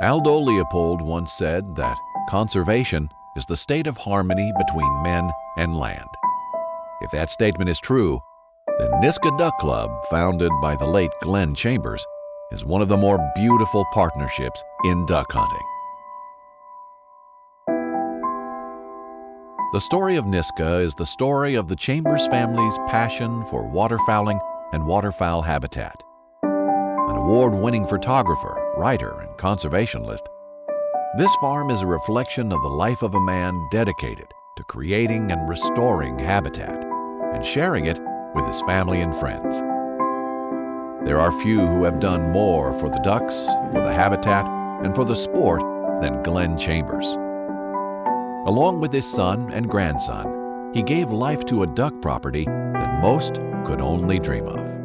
Aldo Leopold once said that conservation is the state of harmony between men and land. If that statement is true, the Niska Duck Club, founded by the late Glenn Chambers, is one of the more beautiful partnerships in duck hunting. The story of Niska is the story of the Chambers family's passion for waterfowling and waterfowl habitat. An award-winning photographer, writer, and conservationist, this farm is a reflection of the life of a man dedicated to creating and restoring habitat and sharing it with his family and friends. There are few who have done more for the ducks, for the habitat, and for the sport than Glenn Chambers. Along with his son and grandson, he gave life to a duck property that most could only dream of.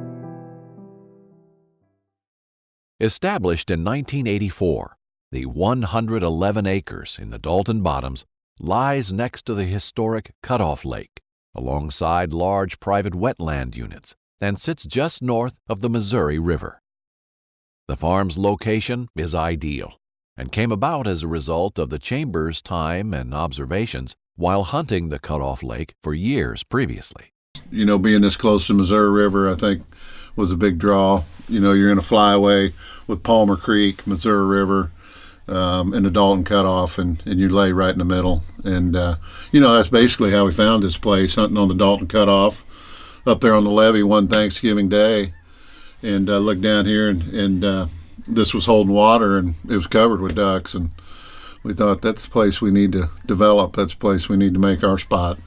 Established in 1984, the 111 acres in the Dalton Bottoms lies next to the historic Cutoff Lake, alongside large private wetland units, and sits just north of the Missouri River. The farm's location is ideal and came about as a result of the Chambers' time and observations while hunting the Cutoff Lake for years previously. You know, being this close to the Missouri River, I think, was a big draw. You know, you're in a flyway with Palmer Creek, Missouri River, and the Dalton Cutoff, and you lay right in the middle. And, you know, that's basically how we found this place, hunting on the Dalton Cutoff up there on the levee one Thanksgiving Day. And looked down here, and this was holding water, and it was covered with ducks. And we thought, that's the place we need to develop. That's the place we need to make our spot.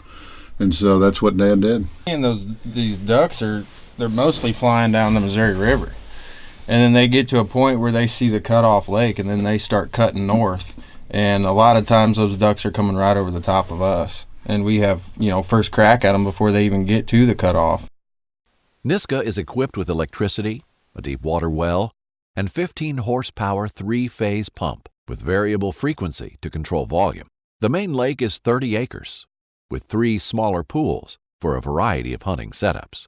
And so that's what Dad did. And these ducks they're mostly flying down the Missouri River. And then they get to a point where they see the Cutoff Lake, and then they start cutting north. And a lot of times those ducks are coming right over the top of us. And we have, you know, first crack at them before they even get to the cutoff. Niska is equipped with electricity, a deep water well, and 15 horsepower three-phase pump with variable frequency to control volume. The main lake is 30 acres, with 3 smaller pools for a variety of hunting setups.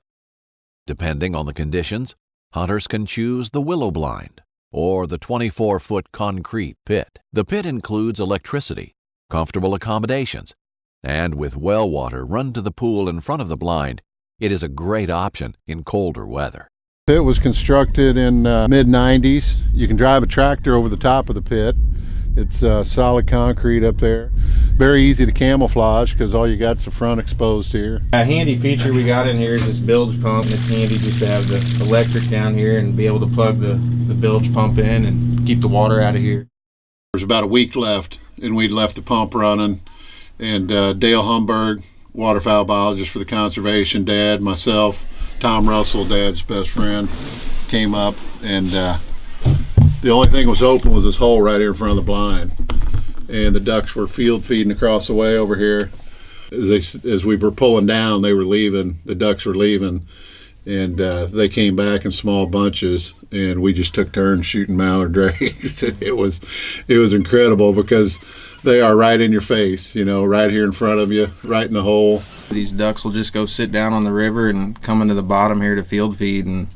Depending on the conditions, hunters can choose the willow blind or the 24-foot concrete pit. The pit includes electricity, comfortable accommodations, and with well water run to the pool in front of the blind, it is a great option in colder weather. The pit was constructed in mid-90s. You can drive a tractor over the top of the pit. It's solid concrete up there. Very easy to camouflage because all you got is the front exposed here. A handy feature we got in here is this bilge pump. It's handy just to have the electric down here and be able to plug the bilge pump in and keep the water out of here. There's about a week left, and we'd left the pump running. And Dale Humberg, waterfowl biologist for the conservation, Dad, myself, Tom Russell, Dad's best friend, came up, and the only thing that was open was this hole right here in front of the blind. And the ducks were field feeding across the way over here. As we were pulling down, they were leaving, the ducks were leaving, and they came back in small bunches, and we just took turns shooting mallard drakes. It was incredible because they are right in your face, you know, right here in front of you, right in the hole. These ducks will just go sit down on the river and come into the bottom here to field feed, and,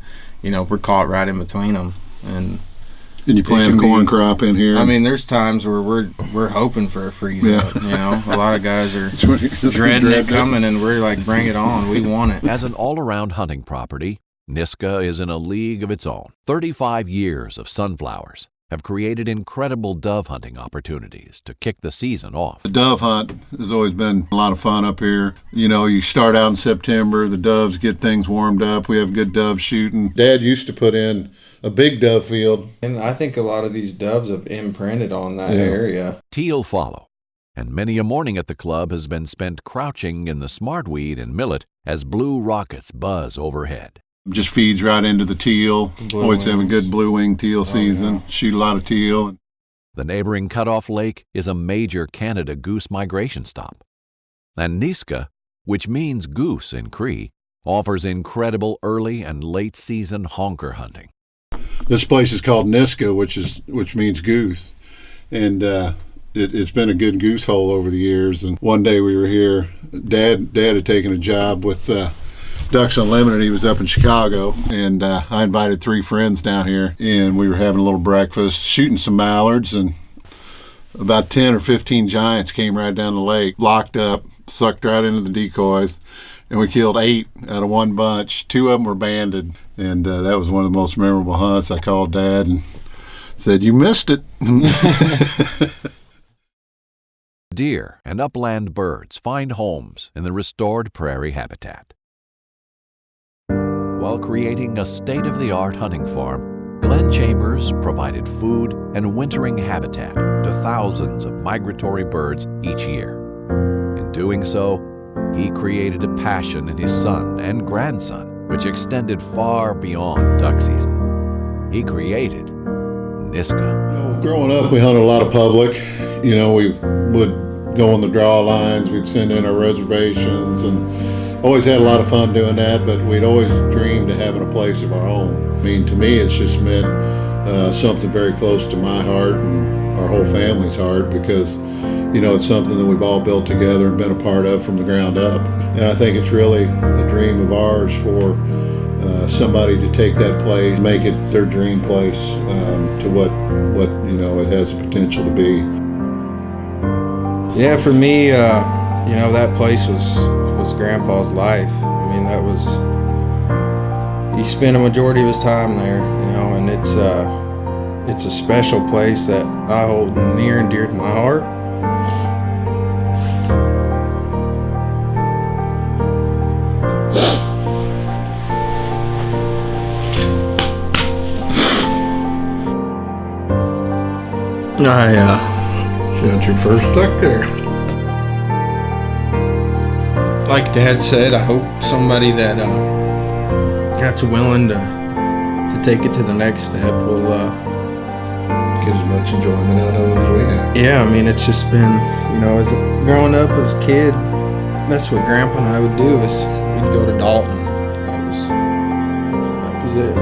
you know, we're caught right in between them. And you plant a corn crop in here. I mean, there's times where we're hoping for a freeze up, you know. A lot of guys are dreading it coming, and we're like, bring it on, we want it. As an all-around hunting property, Niska is in a league of its own. 35 years of sunflowers have created incredible dove hunting opportunities to kick the season off. The dove hunt has always been a lot of fun up here. You know, you start out in September, the doves get things warmed up, we have good dove shooting. Dad used to put in a big dove field. And I think a lot of these doves have imprinted on that area. Teal follow, and many a morning at the club has been spent crouching in the smartweed and millet as blue rockets buzz overhead. Just feeds right into the teal. Always have a good blue-winged teal season. Yeah. Shoot a lot of teal. The neighboring Cutoff Lake is a major Canada goose migration stop. And Niska, which means goose in Cree, offers incredible early and late season honker hunting. This place is called Niska, which means goose. And it's been a good goose hole over the years. And one day we were here, Dad had taken a job with Ducks Unlimited, he was up in Chicago, and I invited 3 friends down here, and we were having a little breakfast, shooting some mallards, and about 10 or 15 giants came right down the lake, locked up, sucked right into the decoys, and we killed 8 out of one bunch. 2 of them were banded, and that was one of the most memorable hunts. I called Dad and said, "You missed it." Deer and upland birds find homes in the restored prairie habitat. While creating a state-of-the-art hunting farm, Glenn Chambers provided food and wintering habitat to thousands of migratory birds each year. In doing so, he created a passion in his son and grandson, which extended far beyond duck season. He created Niska. Growing up, we hunted a lot of public. We would go on the draw lines, we'd send in our reservations, and always had a lot of fun doing that, but we'd always dreamed of having a place of our own. To me, it's just meant something very close to my heart and our whole family's heart, because it's something that we've all built together and been a part of from the ground up. And I think it's really a dream of ours for somebody to take that place, make it their dream place to what it has the potential to be. Yeah, for me, that place was Grandpa's life. That was, he spent a majority of his time there, and it's a special place that I hold near and dear to my heart. Got your first duck there. Like Dad said, I hope somebody that's willing to take it to the next step will Get as much enjoyment out of it as we have. Yeah, it's just been, as growing up as a kid, that's what Grandpa and I would do, is we'd go to Dalton. That was it.